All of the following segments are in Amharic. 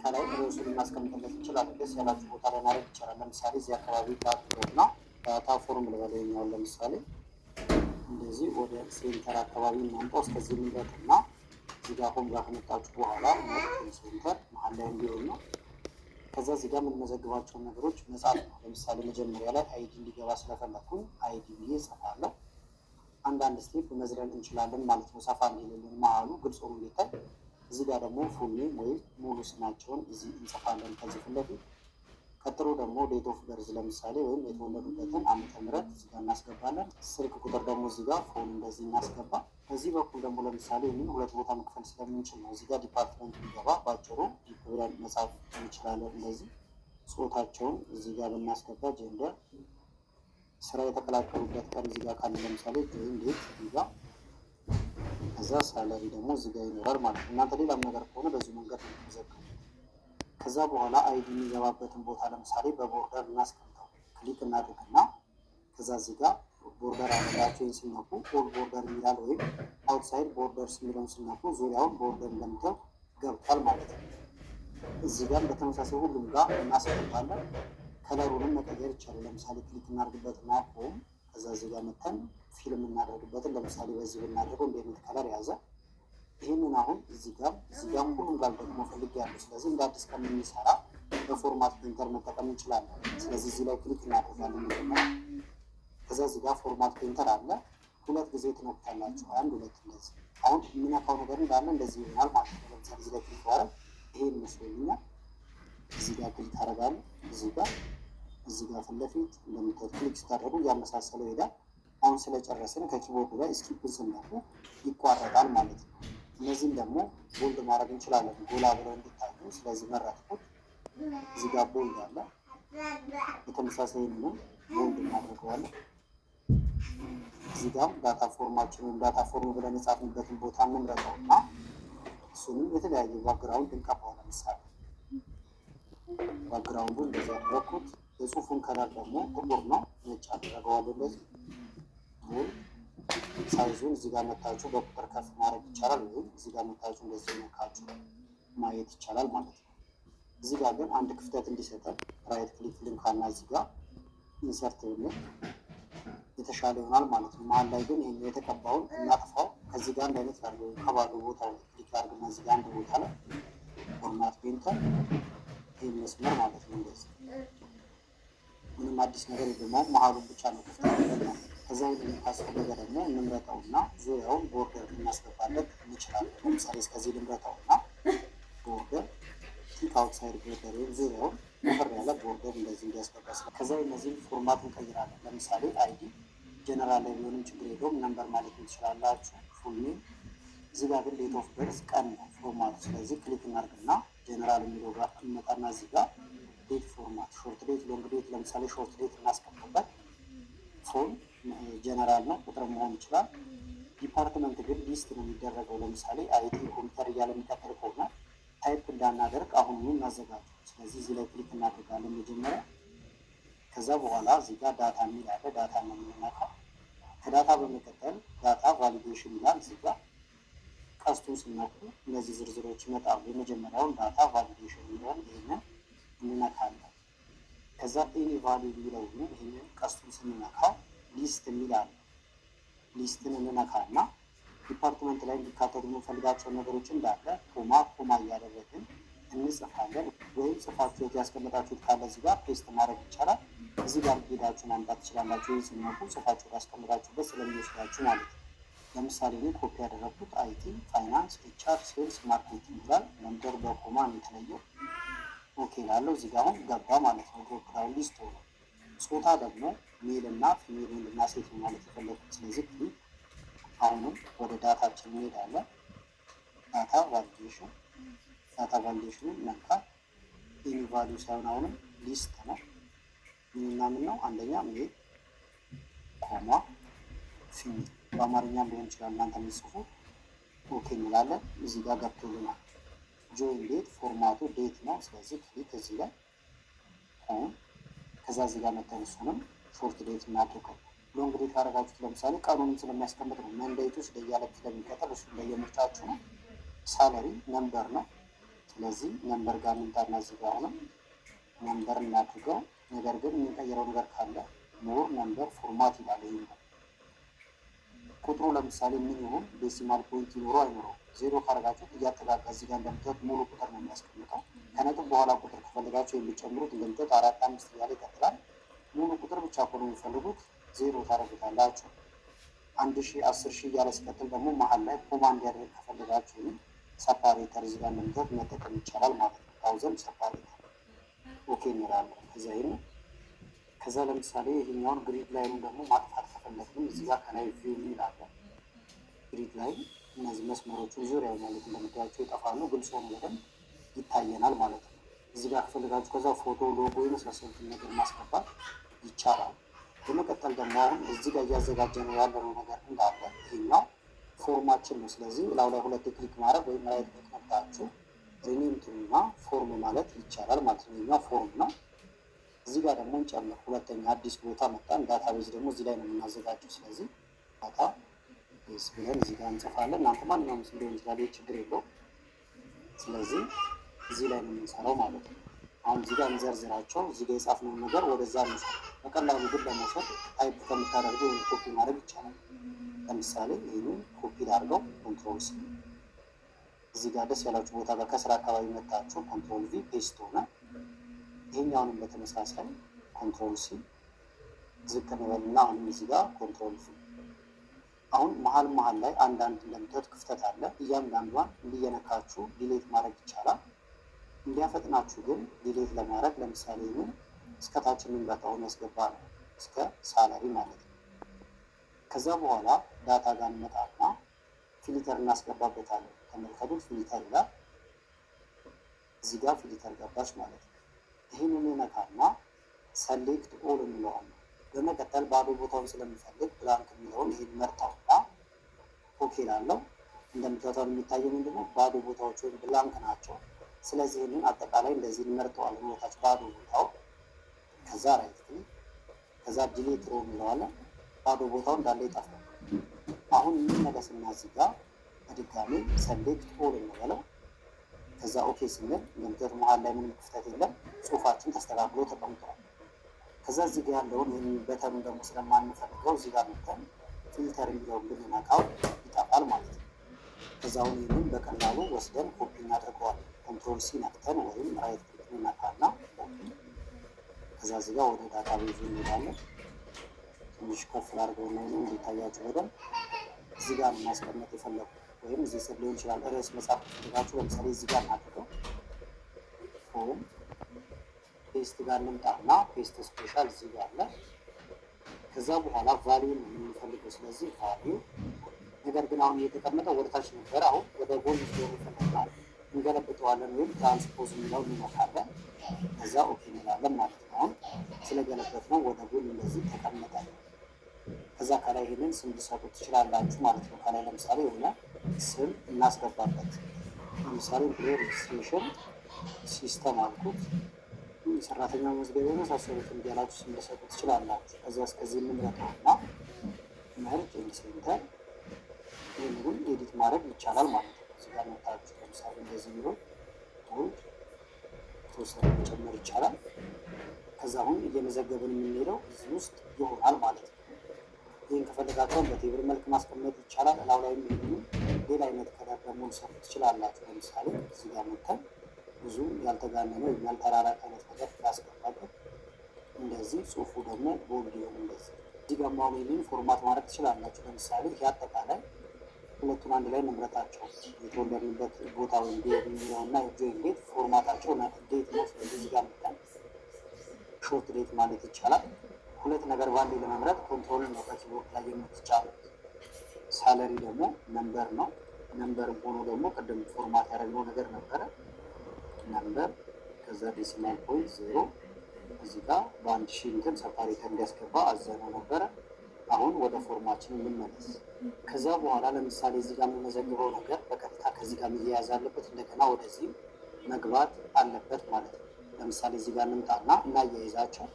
ከላይ ርዕሱን እናስቀምጥለት እንችላለን። ደስ ያላችሁ ቦታ ላይ ማድረግ ይቻላል። ለምሳሌ እዚህ አካባቢ ዳትና ዳታ ፎርም ልበለኛውን ለምሳሌ እንደዚህ ወደ ሴንተር አካባቢ እናምጣው። እስከዚህ ምንበትና እዚህ ጋር ሆም ጋር ከመጣችሁ በኋላ ሴንተር መሀል ላይ እንዲሆን ነው። ከዛ እዚህ ጋር የምንመዘግባቸውን ነገሮች መጻፍ ነው። ለምሳሌ መጀመሪያ ላይ አይዲ እንዲገባ ስለፈለኩኝ አይዲ ብዬ እጽፋለሁ። አንዳንድ ስቴፕ መዝለል እንችላለን ማለት ነው። ሰፋ እንዲልልን መሀሉ ግልጽ ሆኖ እንዲታይ። እዚህ ጋር ደግሞ ፉል ኔም ወይም ሙሉ ስማቸውን እዚህ እንጽፋለን ከዚህ ፊት ለፊት። ቀጥሎ ደግሞ ዴት ኦፍ በርዝ ለምሳሌ ወይም የተወለዱበትን ዓመተ ምህረት እዚህ ጋር እናስገባለን። ስልክ ቁጥር ደግሞ እዚህ ጋር ፎን እንደዚህ እናስገባ። በዚህ በኩል ደግሞ ለምሳሌ ይህን ሁለት ቦታ መክፈል ስለምንችል ነው እዚህ ጋር ዲፓርትመንት ሊገባ ባጭሩ ዲፕ ብለን መጻፍ እንችላለን። እንደዚህ ጾታቸውን እዚህ ጋር ብናስገባ ጀንደር፣ ስራ የተቀላቀሉበት ቀን እዚህ ጋር ካለ ለምሳሌ ጆይን ዴት እዚህ ጋር፣ ከዛ ሳለሪ ደግሞ እዚህ ጋር ይኖራል ማለት ነው። እናንተ ሌላም ነገር ከሆነ በዚህ መንገድ ነው የሚዘጋው። ከዛ በኋላ አይዲ የሚገባበትን ቦታ ለምሳሌ በቦርደር እናስቀምጠው። ክሊክ እናድርግና ከዛ እዚህ ጋር ቦርደር አመዳቸውን ሲነኩ ኦል ቦርደር የሚላል ወይም አውትሳይድ ቦርደርስ የሚለውን ሲነኩ ዙሪያውን ቦርደር እንደምታው ገብቷል ማለት ነው። እዚህ ጋር በተመሳሳይ ሁሉም ጋር እናስገባለን። ከለሩንም መቀየር ይቻላል። ለምሳሌ ክሊክ እናድርግበትና ሆም፣ ከዛ እዚህ ጋር መተን ፊልም እናደርግበትን ለምሳሌ በዚህ ብናደርገው እንደሚል ከለር ያዘ። ይህንን አሁን እዚህ ጋር ሁሉም ጋር ደግሞ ፈልጌያለሁ። ስለዚህ እንደ አዲስ ከምንሰራ በፎርማት ፕሪንተር መጠቀም እንችላለን። ስለዚህ እዚህ ላይ ክሊክ እናደርጋለን መጀመሪያ። ከዛ እዚህ ጋር ፎርማት ፕሪንተር አለ። ሁለት ጊዜ ትነኩታላችሁ። አንድ ሁለት እንደዚህ። አሁን የምነካው ነገር እንዳለ እንደዚህ ይሆናል ማለት ነው። ለምሳሌ እዚህ ላይ ክሊክ ባደርግ ይሄ ይመስለኛል። እዚህ ጋር ክሊክ አደርጋለሁ። እዚህ ጋር ፊት ለፊት እንደምታዩት ክሊክ ስታደርጉ እያመሳሰለው ይሄዳል። አሁን ስለጨረስን ከኪቦርድ ላይ ስኪፕን ስንነኩ ይቋረጣል ማለት ነው። እነዚህም ደግሞ ቦልድ ማድረግ እንችላለን ጎላ ብለው እንዲታዩ። ስለዚህ መረጥኩት። እዚህ ጋር ቦልድ አለ። በተመሳሳይ ነው ቦልድ እናደርገዋለን። እዚህ ጋር ዳታ ፎርማችንን ዳታ ፎርም ብለን የጻፍንበትን ቦታ እንምረጠው እና እሱንም የተለያዩ ባክግራውንድ እንቀባው። ለምሳሌ ባክግራውንዱ እንደዚህ ያደረኩት። የጽሁፉን ከለር ደግሞ ጥቁር ነው፣ ነጭ አደረገዋለሁ። እንደዚህ ሳይዙን እዚህ ጋር መታችሁ በቁጥር ከፍ ማድረግ ይቻላል፣ ወይም እዚህ ጋር መታችሁ እንደዚህ ነካችሁ ማየት ይቻላል ማለት ነው። እዚህ ጋር ግን አንድ ክፍተት እንዲሰጠን ራይት ክሊክ ልንካና እዚህ ጋር ኢንሰርት ብለን የተሻለ ይሆናል ማለት ነው። መሀል ላይ ግን ይሄን የተቀባውን እናጥፋው። ከዚህ ጋር አንድ አይነት ያለው ከባዶ ቦታ ላይ ክሊክ አድርግና እዚህ ጋር አንድ ቦታ ላይ ፎርማት ፕሪንተር ይሄን መስመር ማለት ነው። እንደዚህ ምንም አዲስ ነገር የለም። መሀሉን ብቻ ነው ክፍተት ያለው። ከዛ ይሄን ካስፈለገ ደግሞ እንምረጠውና ዙሪያውን ቦርደር እናስገባለን እንችላለን። ለምሳሌ እስከዚህ ልምረጠውና ቦርደር ቲክ አውትሳይድ ቦርደር ወይም ዙሪያውን ወፈር ያለ ቦርደር እንደዚህ እንዲያስገባ ከዛ እነዚህን ፎርማት እንቀይራለን። ለምሳሌ አይዲ ጀነራል ላይ ቢሆንም ችግር የለውም፣ ነምበር ማለት ትችላላችሁ። ፉል ኔም እዚህ ጋር ግን ዴት ኦፍ በርዝ ቀን ነው ፎርማቱ። ስለዚህ ክሊክ እናድርግና ጀነራል የሚለው ጋር እንመጣና እዚህ ጋር ዴት ፎርማት ሾርት ዴት፣ ሎንግ ዴት ለምሳሌ ሾርት ዴት እናስቀምጥበት። ፎን ጀነራል ነው፣ ቁጥር መሆን ይችላል። ዲፓርትመንት ግን ሊስት ነው የሚደረገው። ለምሳሌ አይቲ ኮምፒውተር እያለ የሚቀጥል ከሆነ ታይፕ እንዳናደርግ አሁን እናዘጋጁ። ስለዚህ እዚህ ላይ ክሊክ እናደርጋለን መጀመሪያ። ከዛ በኋላ እዚህ ጋር ዳታ የሚል አለ። ዳታ ነው የምንነካው። ከዳታ በመቀጠል ዳታ ቫሊዴሽን ይላል። እዚህ ጋር ቀስቱን ስነኩ እነዚህ ዝርዝሮች ይመጣሉ። የመጀመሪያውን ዳታ ቫሊዴሽን የሚለውን ይህንን እንነካለን። ከዛ ኤኒ ቫሊዩ የሚለው ይህንን ቀስቱን ስንነካው ሊስት የሚል አለ። ሊስትን እንነካና ዲፓርትመንት ላይ እንዲካተቱ የምንፈልጋቸውን ነገሮች እንዳለ ኮማ ኮማ እያደረግን እንጽፋለን። ወይም ጽፋችሁት ያስቀመጣችሁት ካለ እዚህ ጋር ፔስት ማድረግ ይቻላል። እዚህ ጋር ሄዳችሁ ማምጣት ትችላላችሁ። ይህ ስነኩ ጽፋችሁት ያስቀመጣችሁበት ስለሚወስዳችሁ ማለት ነው። ለምሳሌ እኔ ኮፒ ያደረግኩት አይቲ፣ ፋይናንስ፣ ኤችአር፣ ሴልስ፣ ማርኬቲንግ ይላል። ነምበር በኮማ ነው የተለየው። ኦኬ ላለው እዚህ ጋር አሁን ገባ ማለት ነው። ድሮፕ ዳውን ሊስት ሆነ። ጾታ ደግሞ ሜል እና ፊሜል ወንድና ሴት ነው ማለት የፈለኩት። ስለዚህ ክሊክ አሁንም ወደ ዳታችን እንሄዳለን። ዳታ ቫሊዴሽኑን ነካ። ኤኒ ቫሊዩ ሳይሆን አሁንም ሊስት ነው። ምንና ምን ነው? አንደኛ ሜል ኮማ ፊሜል፣ በአማርኛም ሊሆን ይችላል እናንተ የሚጽፉ። ኦኬ እንላለን። እዚህ ጋር ገብቶልናል። ጆይን ዴት ፎርማቱ ዴት ነው። ስለዚህ ክሊክ እዚህ ላይ ሆን። ከዛ እዚህ ጋር መተን እሱንም ሾርት ዴት እናድርገው። ሎንግ ዴት ካደረጋችሁት ለምሳሌ ቀኑንም ስለሚያስቀምጥ ነው። መንዴቱ ስለያለት ስለሚቀጥል እሱ እንደየምርጫችሁ ነው። ሳለሪ ነምበር ነው። ስለዚህ ነምበር ጋር እንምጣና እዚህ ጋር አሁንም ነምበር እናድርገው። ነገር ግን የምንቀይረው ነገር ካለ ሞር ነምበር ፎርማት ይላል። ይሄ ነው ቁጥሩ ለምሳሌ ምን ይሁን ዴሲማል ፖይንት ይኖረው አይኖረው ዜሮ ካደረጋችሁት እያጠጋጋ እዚህ ጋር እንደምታዩት ሙሉ ቁጥር ነው የሚያስቀምጠው። ከነጥብ በኋላ ቁጥር ከፈለጋችሁ የሚጨምሩት እንደምታዩት 4፣ 5 እያለ ይቀጥላል። ሙሉ ቁጥር ብቻ ከሆነ የሚፈልጉት ዜሮ ታደርጉታላችሁ። 1000፣ 10000 እያለ ሲቀጥል ደግሞ መሀል ላይ ኮማ እንዲያደርግ ከፈለጋችሁ ሰፓሬተር እዚህ ጋር እንደምታዩት መጠቀም ይቻላል ማለት ነው። ታውዘንድ ሰፓሬተር ኦኬ እንላለን። ከዛ ለምሳሌ ይሄኛውን ግሪድ ላይኑን ደግሞ ማጥፋት ከፈለግንም እዚህ ጋር ከላይ ቪው እንላለን። ግሪድ ላይ እነዚህ መስመሮቹ ዙሪያ ማለት እንደምታያቸው ይጠፋሉ። ግልጽ ሆኖ በደንብ ይታየናል ማለት ነው። እዚህ ጋር ከፈለጋችሁ ከዛ ፎቶ፣ ሎጎ የመሳሰሉትን ነገር ማስገባት ይቻላል። በመቀጠል ደግሞ አሁን እዚህ ጋር እያዘጋጀነው ያለነው ነገር እንዳለ ይሄኛው ፎርማችን ነው። ስለዚህ ላው ላይ ሁለት ክሊክ ማድረግ ወይም ራይት ክሊክ ነክታችሁ ሪኔም ቱና ፎርም ማለት ይቻላል ማለት ነው። ይሄኛው ፎርም ነው። እዚህ ጋር ደግሞ እንጨምር ሁለተኛ አዲስ ቦታ መጣን። ዳታቤዝ ደግሞ እዚህ ላይ ነው የምናዘጋጀው። ስለዚህ ዳታ ቤዝ ብለን እዚህ ጋር እንጽፋለን። እናንተ ማንኛውም ስም ሊሆን ይችላል፣ ችግር የለውም። ስለዚህ እዚህ ላይ ነው የምንሰራው ማለት ነው። አሁን እዚህ ጋር እንዘርዝራቸው። እዚህ ጋር የጻፍነውን ነገር ወደዛ እንውሰድ። በቀላሉ ግን ለመውሰድ ታይፕ ከምታደርጉ ወይም ኮፒ ማድረግ ይቻላል። ለምሳሌ ይህንን ኮፒ ላድርገው፣ ኮንትሮል ሲ። እዚህ ጋር ደስ ያላችሁ ቦታ ጋር ከስራ አካባቢ መጣችሁ፣ ኮንትሮል ቪ ፔስት ሆነ። ይሄኛውንም በተመሳሳይ ኮንትሮል ሲ ዝቅ እንበልና አሁንም እዚህ ጋር ኮንትሮል ቪ። አሁን መሀል ላይ አንዳንድ እንደምታዩት ክፍተት አለ። እያንዳንዷን እንዲየነካችሁ ዲሌት ማድረግ ይቻላል። እንዲያፈጥናችሁ ግን ዲሌት ለማድረግ ለምሳሌ ይህን እስከታች የምንበጣውን ያስገባ ነው እስከ ሳላሪ ማለት ነው። ከዛ በኋላ ዳታ ጋር እንመጣና ፊልተር እናስገባበታለን። ተመልከቱት፣ ፊልተር ይላል። እዚህ ጋር ፊልተር ገባች ማለት ነው። ይህንን ነካና ሰሌክት ኦል እንለዋለን። በመቀጠል ባዶ ቦታውን ስለሚፈልግ ብላንክ የሚለውን ይህን መርጣውና ኦኬ ላለው እንደምታዩት የሚታየው ምንድነው ባዶ ቦታዎች ወይም ብላንክ ናቸው። ስለዚህ ይህንን አጠቃላይ እንደዚህ እንመርጠዋለን። ቦታች ባዶ ቦታው ከዛ ራይት ክሊክ ከዛ ዲሊት ሮ እንለዋለን። ባዶ ቦታው እንዳለ ይጠፋል። አሁን እንመለስና እዚህ ጋር በድጋሚ ሰሌክት ኦል እንበለው። ከዛ ኦኬ ስንል እንደምታዩት መሀል ላይ ምንም ክፍተት የለም። ጽሁፋችን ተስተካክሎ ተቀምጧል። ከዛ እዚህ ጋር ያለውን ይህን በተኑ ደግሞ ስለማንፈልገው እዚህ ጋር መተን ፊልተር የሚለውን ብንነካው ይጠፋል ማለት ነው። ከዛ አሁን ይህንን በቀላሉ ወስደን ኮፒ እናደርገዋለን። ኮንትሮል ሲ ነክተን ወይም ራይት ክሊክ ነካና ከዛ እዚህ ጋር ወደ ዳታ ቤዙ እንሄዳለን። ትንሽ ከፍ ላድርገው ነው እንዲታያችሁ በደንብ። እዚህ ጋር ማስቀመጥ የፈለጉ ወይም እዚህ ስር ሊሆን ይችላል። ርዕስ መጻፍ ፈልጋችሁ ለምሳሌ እዚህ ጋር እናድርገው። ፎርም ፔስት ጋር እንምጣና ፔስት ስፔሻል እዚህ ጋር አለ። ከዛ በኋላ ቫሊዩ ነው የምንፈልገው። ስለዚህ ቫሊዩ ነገር ግን አሁን እየተቀመጠው ወደታች ነበር። አሁን ወደ ጎን ሲሆን ይፈልጋል እንገለብጠዋለን ወይም ትራንስፖዝ የሚለው እንነካለን። ከዛ ኦኬ እንላለን ማለት ነው። አሁን ስለገለበት ነው ወደ ጎን እንደዚህ ተቀመጠ። ከዛ ከላይ ይሄንን ስም ሊሰጡት ትችላላችሁ ማለት ነው። ከላይ ለምሳሌ የሆነ ስም እናስገባበት። ለምሳሌ ሬጅስትሬሽን ሲስተም አልኩት፣ ሰራተኛ መዝገብ የመሳሰሉት እንዲያላችሁ ስም ሊሰጡት ትችላላችሁ። ከዛ እስከዚህ የምንመጣውና መርጅ ሴንተር ይህንን ኤዲት ማድረግ ይቻላል ማለት ነው። እዚህ ጋር መታችሁ ለምሳሌ እንደዚህ ቢሆን ቶልድ ተወሰነ መጨመር ይቻላል። ከዛ አሁን እየመዘገብን የምንሄደው እዚህ ውስጥ ይሆናል ማለት ነው። ይህን ከፈለጋቸውን በቴብል መልክ ማስቀመጥ ይቻላል። እላው ላይም ይህንን ሌላ አይነት ከለር ደግሞ ልሰሩ ትችላላችሁ። ለምሳሌ እዚህ ጋር መተን ብዙ ያልተጋነነ ወይም ያልተራራቀ አይነት ነገር ያስገባበት እንደዚህ፣ ጽሁፉ ደግሞ ቦልድ ይሆን እንደዚህ። እዚህ ጋር ማሁን ይህንን ፎርማት ማድረግ ትችላላችሁ። ለምሳሌ ይህ አጠቃላይ ሁለቱን አንድ ላይ ንብረታቸው የተወለድንበት ቦታ ወይም ዴት የሚለውና የጆይን ዴት ፎርማታቸው ዴት ነው። ስለዚህ እዚህ ጋር መጠን ሾርት ዴት ማለት ይቻላል። ሁለት ነገር ባንዴ ለመምረጥ ኮንትሮል ነው ከኪቦርድ ላይ የምትጫኑት። ሳለሪ ደግሞ ነምበር ነው። ነምበር ሆኖ ደግሞ ቅድም ፎርማት ያደረግነው ነገር ነበረ ነምበር፣ ከዛ ዴሲማል ፖይንት 0 እዚህ ጋር በአንድ ሺህ እንትን ሰፓሬተር እንዲያስገባ አዘነው ነበረ። አሁን ወደ ፎርማችን እንመለስ። ከዛ በኋላ ለምሳሌ እዚህ ጋር የምንመዘግበው ነገር በቀጥታ ከዚህ ጋር መያያዝ አለበት፣ እንደገና ወደዚህ መግባት አለበት ማለት ነው። ለምሳሌ እዚህ ጋር እንምጣና እናያይዛቸው።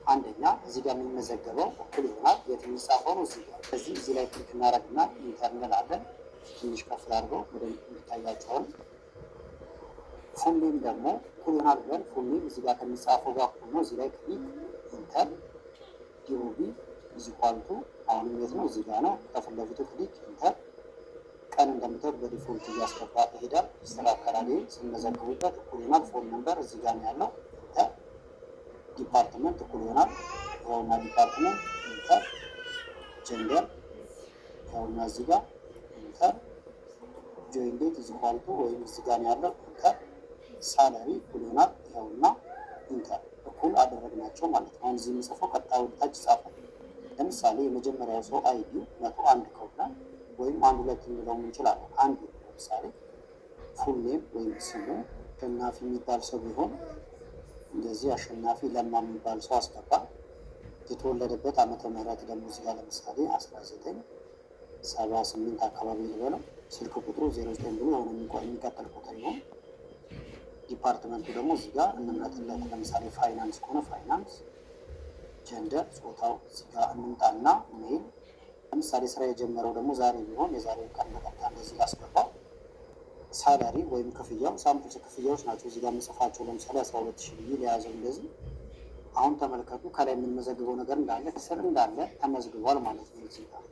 አንደኛ እዚህ ጋር የሚመዘገበው እኩል ይሆናል የት የሚጻፈው ነው እዚህ ጋር። ስለዚህ እዚህ ላይ ክሊክ እናደርግና ኢንተር እንላለን። ትንሽ ከፍ አድርገው ወደ እንዲታያቸውን ፉል ኔም ደግሞ እኩል ይሆናል ብለን ፉል ኔም እዚህ ጋር ከሚጻፈው ጋር እኩል ነው። እዚህ ላይ ክሊክ ኢንተር ዲኦቢ ኢዝ ኢኳል ቱ አሁንም የት ነው? እዚህ ጋር ነው። ከፊት ለፊቱ ክሊክ ኢንተር ቀን እንደምታዩት በዲፎልት እያስገባ ይሄዳል። ይስተካከላል። ይህ ስንመዘግቡበት እኩል ይሆናል። ፎን ነምበር እዚህ ጋር ነው ያለው። ኢንተር ዲፓርትመንት እኩል ይሆናል ይኸውና ዲፓርትመንት ኢንተር ጀንደር ይኸውና እዚህ ጋር ኢንተር ጆይን ዴት ኢዝ ኢኳል ቱ ወይም እዚህ ጋር ነው ያለው ኢንተር ሳላሪ እኩል ይሆናል ይኸውና ኢንተር እኩል አደረግናቸው ማለት ነው። አሁን እዚህ የሚጽፈው ቀጣይ ወደ ታች ይጻፋል። ለምሳሌ የመጀመሪያው ሰው አይዲ 101 ከሆነ ወይም 12 እንለው እንችላለን። አንዱ ለምሳሌ ፉል ኔም ወይም ስሙ አሸናፊ የሚባል ሰው ቢሆን እንደዚህ አሸናፊ ለማ የሚባል ሰው አስገባ። የተወለደበት ዓመተ ምህረት ደግሞ እዚህ ጋር ለምሳሌ 1978 አካባቢ ልበለው። ስልክ ቁጥሩ 09 ብሎ የሆነ የሚቀጥል ቁጥር ይሆን። ዲፓርትመንቱ ደግሞ እዚህ ጋር እንምረጥለት። ለምሳሌ ፋይናንስ ከሆነ ፋይናንስ፣ ጀንደር ጾታው እዚህ ጋር እንምጣና ሜል። ለምሳሌ ስራ የጀመረው ደግሞ ዛሬ ቢሆን የዛሬው ቀን በቀጥታ እንደዚህ ላስገባው። ሳላሪ ወይም ክፍያው ሳምፕል ክፍያዎች ናቸው እዚህ ጋር የምጽፋቸው። ለምሳሌ 12,000 ብዬ ለያዘው እንደዚህ። አሁን ተመልከቱ ከላይ የምንመዘግበው ነገር እንዳለ ስር እንዳለ ተመዝግቧል ማለት ነው እዚህ ጋር።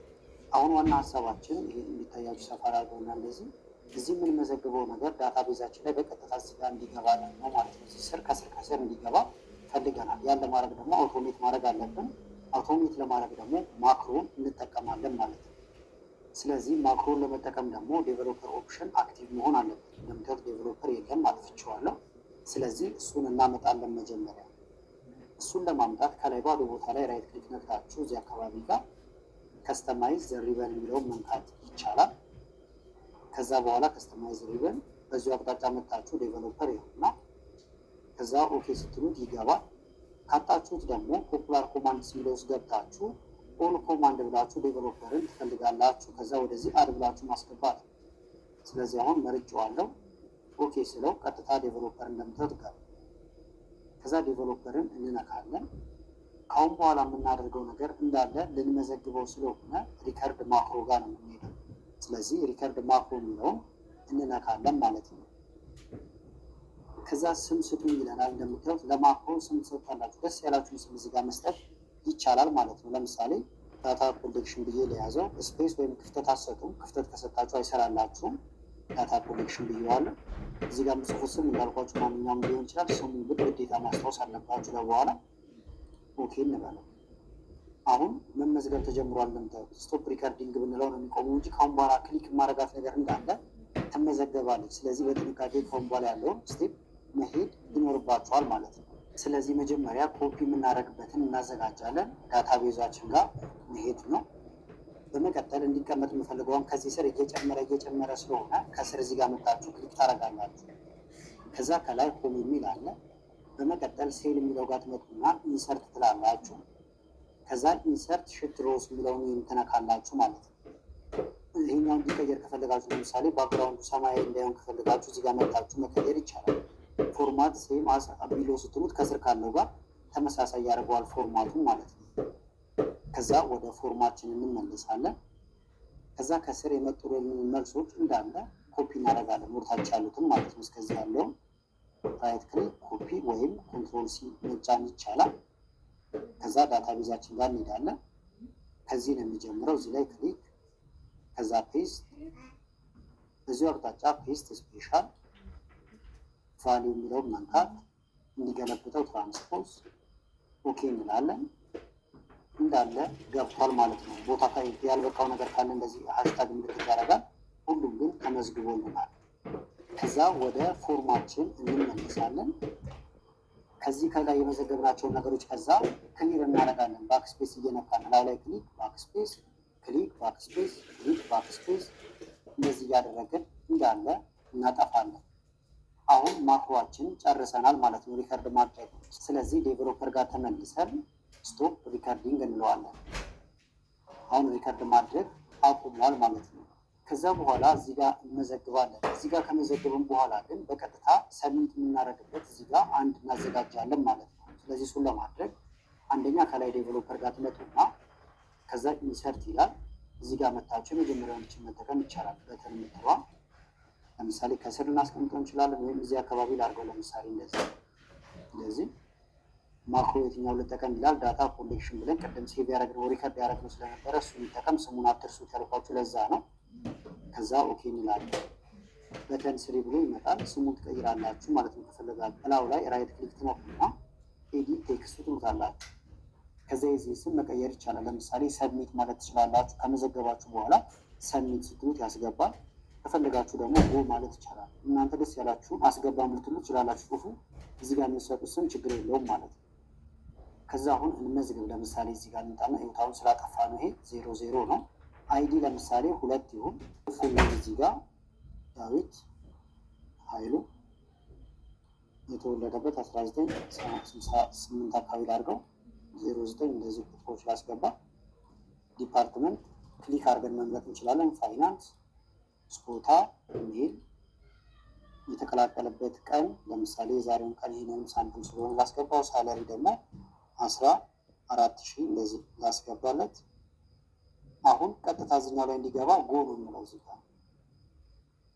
አሁን ዋና ሀሳባችን ይሄ እንዲታያችሁ ሰፋ አድርገውና እንደዚህ እዚህ የምንመዘግበው ነገር ዳታ ቤዛችን ላይ በቀጥታ እዚህ ጋር እንዲገባ ነው ማለት ነው። እዚህ ስር ከስር እንዲገባ ፈልገናል። ያን ለማድረግ ደግሞ አውቶሜት ማድረግ አለብን። አውቶሜት ለማድረግ ደግሞ ማክሮን እንጠቀማለን ማለት ነው። ስለዚህ ማክሮን ለመጠቀም ደግሞ ዴቨሎፐር ኦፕሽን አክቲቭ መሆን አለበት። እንደምታዩት ዴቨሎፐር የለም አጥፍቼዋለሁ። ስለዚህ እሱን እናመጣለን መጀመሪያ። እሱን ለማምጣት ከላይ ባዶ ቦታ ላይ ራይት ክሊክ ነክታችሁ እዚህ አካባቢ ጋር ከስተማይዝ ሪበን የሚለውን መንካት ይቻላል። ከዛ በኋላ ከስተማይዝ ሪበን በዚሁ አቅጣጫ መታችሁ ዴቨሎፐር ይሆንና ከዛ ኦኬ ስትሉት ይገባል። ካጣችሁት ደግሞ ፖፑላር ኮማንድስ የሚለው ውስጥ ገብታችሁ ኦል ኮማንድ ብላችሁ ዴቨሎፐርን ትፈልጋላችሁ። ከዛ ወደዚህ አድ ብላችሁ ማስገባት። ስለዚህ አሁን መርጬዋለሁ። ኦኬ ስለው ቀጥታ ዴቨሎፐር እንደምታዩት ጋር ከዛ ዴቨሎፐርን እንነካለን። ካሁን በኋላ የምናደርገው ነገር እንዳለ ልንመዘግበው ስለሆነ ሪከርድ ማክሮ ጋር ነው የምንሄደው። ስለዚህ ሪከርድ ማክሮ የሚለውን እንነካለን ማለት ነው። ከዛ ስም ስጡ ይለናል። እንደምታዩት ለማክሮ ስም ትሰጣላችሁ። ደስ ያላችሁን ስም እዚህ ጋር መስጠት ይቻላል ማለት ነው። ለምሳሌ ዳታ ኮሌክሽን ብዬ ለያዘው ስፔስ ወይም ክፍተት አትሰጡም። ክፍተት ከሰጣችሁ አይሰራላችሁም። ዳታ ኮሌክሽን ብዬዋለሁ። እዚህ ጋር የምጽፉት ስም እንዳልኳችሁ ማንኛውም ሊሆን ይችላል። ስሙ ግን ግዴታ ማስታወስ አለባችሁ። ለበኋላ ኦኬ እንበለው። አሁን መመዝገብ ተጀምሯል። እንደምታዩት ስቶፕ ሪከርዲንግ ብንለው ነው የሚቆመው እንጂ ካሁን በኋላ ክሊክ ማድረጋት ነገር እንዳለ ትመዘገባለች። ስለዚህ በጥንቃቄ ካሁን በኋላ ያለውን ስቴፕ መሄድ ይኖርባችኋል ማለት ነው። ስለዚህ መጀመሪያ ኮፒ የምናደርግበትን እናዘጋጃለን። ዳታቤዛችን ጋር መሄድ ነው። በመቀጠል እንዲቀመጥ የምፈልገውን ከዚህ ስር እየጨመረ ስለሆነ ከስር እዚህ ጋር መጣችሁ ክሊክ ታደርጋላችሁ። ከዛ ከላይ ሆም የሚል አለ። በመቀጠል ሴል የሚለው ጋር ትመጡና ኢንሰርት ትላላችሁ። ከዛ ኢንሰርት ሽት ሮውስ የሚለውን ትነካላችሁ ማለት ነው። ይሄኛው እንዲቀየር ከፈለጋችሁ ለምሳሌ ባክግራውንዱ ሰማያዊ እንዳይሆን ከፈለጋችሁ እዚህ ጋር መጣችሁ መቀየር ይቻላል። ፎርማት ሴም አስ ቢሎ ስትሉት ከስር ካለው ጋር ተመሳሳይ ያደርገዋል ፎርማቱን ማለት ነው። ከዛ ወደ ፎርማችን እንመለሳለን። ከዛ ከስር የመጡልን መልሶች እንዳለ ኮፒ እናደርጋለን። ወርታች ያሉትን ማለት ነው። እስከዚህ ያለውን ራይት ክሊክ ኮፒ ወይም ኮንትሮል ሲ መጫን ይቻላል። ከዛ ዳታቤዛችን ጋር እንሄዳለን። ከዚህ ነው የሚጀምረው። እዚህ ላይ ክሊክ ከዛ ፔስት፣ በዚሁ አቅጣጫ ፔስት ስፔሻል ቫሊዩ የሚለውን መንካት እንዲገለብጠው ትራንስፖዝ ኦኬ እንላለን። እንዳለ ገብቷል ማለት ነው። ቦታ ያልበቃው ነገር ካለ እንደዚህ ሃሽታግ ምልክት ያደርጋል። ሁሉም ግን ተመዝግቦልናል። ከዛ ወደ ፎርማችን እንመለሳለን። ከዚህ ከላይ የመዘገብናቸውን ነገሮች ከዛ ክሊር እናደርጋለን። ባክስፔስ እየነካን ላይ ክሊክ ባክስፔስ፣ ክሊክ ባክስፔስ፣ ክሊክ ባክስፔስ እንደዚህ እያደረግን እንዳለ እናጠፋለን። አሁን ማክሮአችን ጨርሰናል ማለት ነው፣ ሪከርድ ማድረግ። ስለዚህ ዴቨሎፐር ጋር ተመልሰን ስቶፕ ሪከርዲንግ እንለዋለን። አሁን ሪከርድ ማድረግ አቁሟል ማለት ነው። ከዛ በኋላ እዚህ ጋር እንመዘግባለን። እዚህ ጋር ከመዘግብን በኋላ ግን በቀጥታ ሰሚት የምናደርግበት እዚህ ጋር አንድ እናዘጋጃለን ማለት ነው። ስለዚህ እሱን ለማድረግ አንደኛ ከላይ ዴቨሎፐር ጋር ትመጡና ከዛ ኢንሰርት ይላል። እዚህ ጋር መታችሁ የመጀመሪያዎችን መጠቀም ይቻላል። በተን የምትለዋ ለምሳሌ ከስር ልናስቀምጠው እንችላለን፣ ወይም እዚህ አካባቢ ላድርገው። ለምሳሌ እንደዚህ ማክሮ የትኛው ልጠቀም ይላል። ዳታ ኮሌክሽን ብለን ቅድም ሴቭ ያደረግነው ሪከርድ ያደረግነው ስለነበረ እሱ እንጠቀም። ስሙን አትርሱት ያልኳችሁ ለዛ ነው። ከዛ ኦኬ እንላለን። በተን ስሪ ብሎ ይመጣል። ስሙን ትቀይራላችሁ ማለት ነው ከፈለጋችሁ። እላው ላይ ራይት ክሊክ ትነኩና ኤዲት ቴክስት ትሉታላችሁ። ከዛ የዚህ ስም መቀየር ይቻላል። ለምሳሌ ሰብሚት ማለት ትችላላችሁ። ከመዘገባችሁ በኋላ ሰብሚት ስትሉት ያስገባል። ከፈለጋችሁ ደግሞ ጎ ማለት ይቻላል። እናንተ ደስ ያላችሁን አስገባ ምትሉ ትችላላችሁ። ጽሁፉ እዚህ ጋር የሚሰጡት ስም ችግር የለውም ማለት ነው። ከዛ አሁን እንመዝግብ። ለምሳሌ እዚህ ጋር እንጣና ይሁታውን ስላጠፋ ነው ይሄ 00 ነው። አይዲ ለምሳሌ 2 ይሁን። ፉል እዚህ ጋር ዳዊት ኃይሉ የተወለደበት 1968 አካባቢ ላድርገው 09 እንደዚህ ቁጥሮች ላስገባ። ዲፓርትመንት ክሊክ አድርገን መምረጥ እንችላለን። ፋይናንስ፣ ስፖታ፣ ኢሜል፣ የተቀላቀለበት ቀን ለምሳሌ የዛሬውን ቀን ይህንን ሳምፕል ስለሆነ ላስገባው። ሳለሪ ደግሞ 14,000 እንደዚህ ላስገባለት። አሁን ቀጥታ እዚኛው ላይ እንዲገባ ጎ ነው የምለው። እዚህ ጋር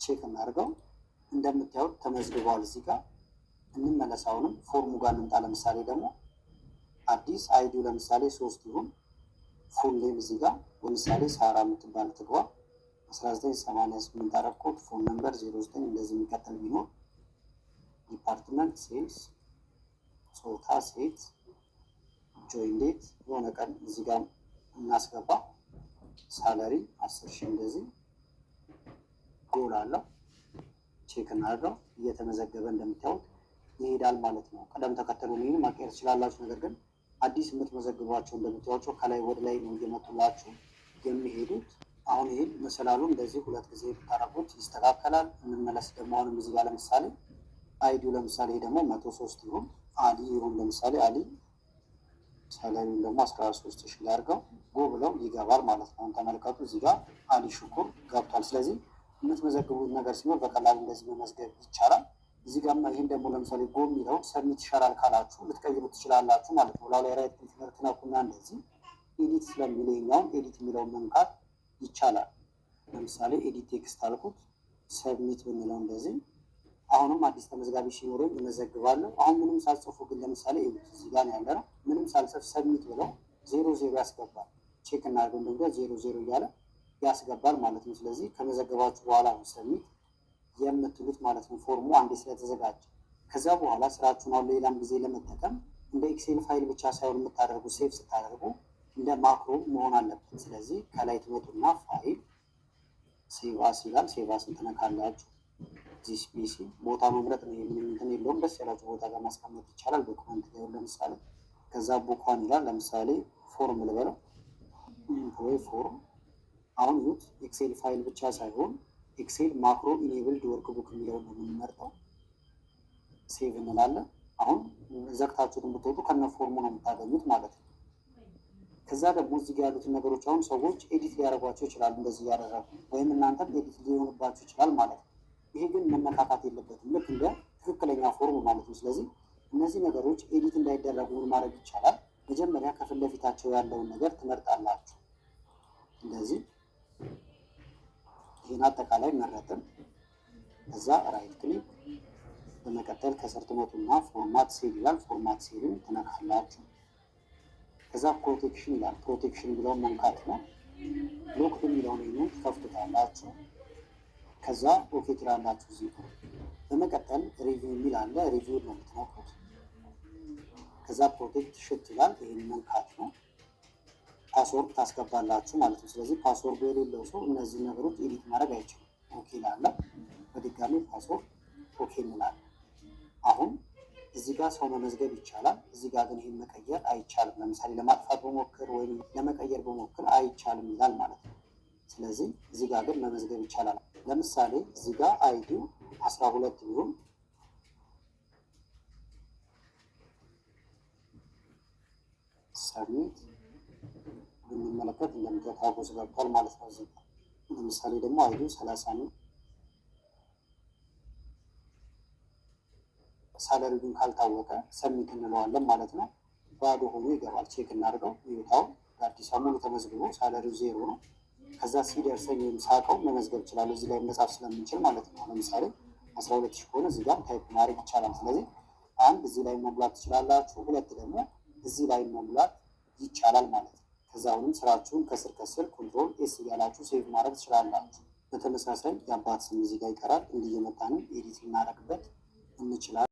ቼክ እናድርገው። እንደምታዩት ተመዝግቧል። እዚህ ጋር እንመለስ። አሁንም ፎርሙ ጋር እንምጣ። ለምሳሌ ደግሞ አዲስ አይዲው ለምሳሌ 3 ይሁን። ፉል ኔም እዚህ ጋር ለምሳሌ ሳራ የምትባል ትግባ። 1988 አረኮት። ፎን ነምበር 09 እንደዚህ የሚቀጥል ቢኖር። ዲፓርትመንት ሴልስ፣ ጾታ ሴት፣ ጆይን ዴት የሆነ ቀን እዚህ ጋር እናስገባ። ሳለሪ 10,000 እንደዚህ ጎል አለው። ቼክ እናድርገው። እየተመዘገበ እንደምታዩት ይሄዳል ማለት ነው። ቀደም ተከተሉ ይህን ማቀየር ትችላላችሁ። ነገር ግን አዲስ የምትመዘግቧቸው እንደምታዩቸው ከላይ ወደ ላይ ነው እየመጡላችሁ የሚሄዱት። አሁን ይህን መሰላሉ እንደዚህ 2 ጊዜ ብታረጉት ይስተካከላል። እንመለስ ደግሞ አሁንም እዚህ ጋር ለምሳሌ አይዲው ለምሳሌ ደግሞ 103 ይሁን። አሊ ይሁን ለምሳሌ አሊ። ሳለሪውን ደግሞ 13,000 ላድርገው። ጎ ብለው ይገባል ማለት ነው። ተመልከቱ እዚህ ጋር አሊ ሽኩር ገብቷል። ስለዚህ የምትመዘግቡት ነገር ሲኖር በቀላሉ እንደዚህ መመዝገብ ይቻላል። እዚህ ጋር ይህን ደግሞ ለምሳሌ ጎ የሚለው ሰብሚት ይሻላል ካላችሁ ልትቀይሩ ትችላላችሁ ማለት ነው። ላው ላይ ራይት ክሊክ ትነኩና እንደዚህ ኤዲት ስለሚል ይኸኛውን ኤዲት የሚለውን መንካት ይቻላል። ለምሳሌ ኤዲት ቴክስት አልኩት፣ ሰብሚት ብንለው እንደዚህ። አሁንም አዲስ ተመዝጋቢ ሲኖረኝ እመዘግባለሁ። አሁን ምንም ሳልጽፉ ግን ለምሳሌ እዚህ ጋር ያለ ነው። ምንም ሳልጽፍ ሰብሚት ብለው 00 ያስገባል። ቼክ እናድርገው እንደዚህ 00 እያለ ያስገባል ማለት ነው። ስለዚህ ከመዘገባችሁ በኋላ ነው ሰብሚት የምትሉት ማለት ነው። ፎርሙ አንዴ ስለተዘጋጀ ከዛ በኋላ ስራችሁን አሁን ሌላም ጊዜ ለመጠቀም እንደ ኤክሴል ፋይል ብቻ ሳይሆን የምታደርጉ ሴቭ ስታደርጉ እንደ ማክሮ መሆን አለበት። ስለዚህ ከላይ ትመጡና ፋይል ሴቭ አስ ይላል። ሴቭ አስን ትነካላችሁ። ዚስ ፒሲ ቦታ መምረጥ ነው። ምንም እንትን የለውም። ደስ ያላችሁ ቦታ ጋር ማስቀመጥ ይቻላል። ዶክመንት ላይ ለምሳሌ ከዛ ቡኳን ይላል። ለምሳሌ ፎርም ልበለው ወይ ፎርም። አሁን ይሁት ኤክሴል ፋይል ብቻ ሳይሆን ኤክሴል ማክሮ ኢኔብልድ ወርክ ቡክ የሚለውን ነው የምንመርጠው። ሴቭ እንላለን። አሁን ዘግታችሁትን ብትወጡ ከነ ፎርሙ ነው የምታገኙት ማለት ነው። ከዛ ደግሞ እዚህ ጋር ያሉትን ነገሮች አሁን ሰዎች ኤዲት ሊያደርጓቸው ይችላሉ። እንደዚህ እያደረጉ ወይም እናንተም ኤዲት ሊሆንባቸው ይችላል ማለት ነው። ይሄ ግን መነካካት የለበትም። ልክ እንደ ትክክለኛ ፎርም ማለት ነው። ስለዚህ እነዚህ ነገሮች ኤዲት እንዳይደረጉ ማድረግ ይቻላል። መጀመሪያ ከፊት ለፊታቸው ያለውን ነገር ትመርጣላችሁ። እንደዚህ ይህን አጠቃላይ መረጥን። ከዛ ራይት ክሊክ በመቀጠል ከስር ትመጡና ፎርማት ሴል ይላል። ፎርማት ሴልን ትነካላችሁ። ከዛ ፕሮቴክሽን ይላል። ፕሮቴክሽን ብለውን መንካት ነው። ሎክድ የሚለውን ይህንን ትከፍቱታላችሁ። ከዛ ኦኬ ትላላችሁ። እዚህ በመቀጠል ሪቪው የሚል አለ። ሪቪው ነው የምትነኩት። ከዛ ፕሮቴክት ሽት ይላል። ይህን መንካት ነው። ፓስወርድ ታስገባላችሁ ማለት ነው። ስለዚህ ፓስወርዱ የሌለው ሰው እነዚህ ነገሮች ኤዲት ማድረግ አይችልም። ኦኬ ላለ በድጋሚ ፓስወርድ ኦኬ እንላለን። አሁን እዚህ ጋር ሰው መመዝገብ ይቻላል። እዚህ ጋር ግን ይህን መቀየር አይቻልም። ለምሳሌ ለማጥፋት በሞክር ወይም ለመቀየር በሞክር አይቻልም ይላል ማለት ነው። ስለዚህ እዚህ ጋር ግን መመዝገብ ይቻላል። ለምሳሌ እዚህ ጋር አይዲው 12 ቢሆን ሰብሚት ብንመለከት እንደምታዩት አጎስ ገብቷል ማለት ነው። እዚህ ጋር ለምሳሌ ደግሞ አይዲው 30 ነው። ሳለሪ ግን ካልታወቀ ሰብሚት እንለዋለን ማለት ነው። ባዶ ሆኖ ይገባል። ቼክ እናድርገው። ይወጣው አዲስ ሙሉ ተመዝግቦ ሳለሪው 0 ነው። ከዛ ሲደርሰኝ ወይም ሳቀው መመዝገብ እችላለሁ። እዚህ ላይ መጻፍ ስለምንችል ማለት ነው። ለምሳሌ 12,000 ከሆነ እዚህ ጋር ታይፕ ማድረግ ይቻላል። ስለዚህ አንድ እዚህ ላይ መሙላት ትችላላችሁ፣ ሁለት ደግሞ እዚህ ላይ መሙላት ይቻላል ማለት ነው። ከዛ አሁንም ስራችሁን ከስር ከስር ኮንትሮል ኤስ እያላችሁ ሴቭ ማድረግ ትችላላችሁ። በተመሳሳይ የአባት ስም እዚህ ጋር ይቀራል። እንዲህ እየመጣንም ኤዲት ልናደርግበት እንችላለን።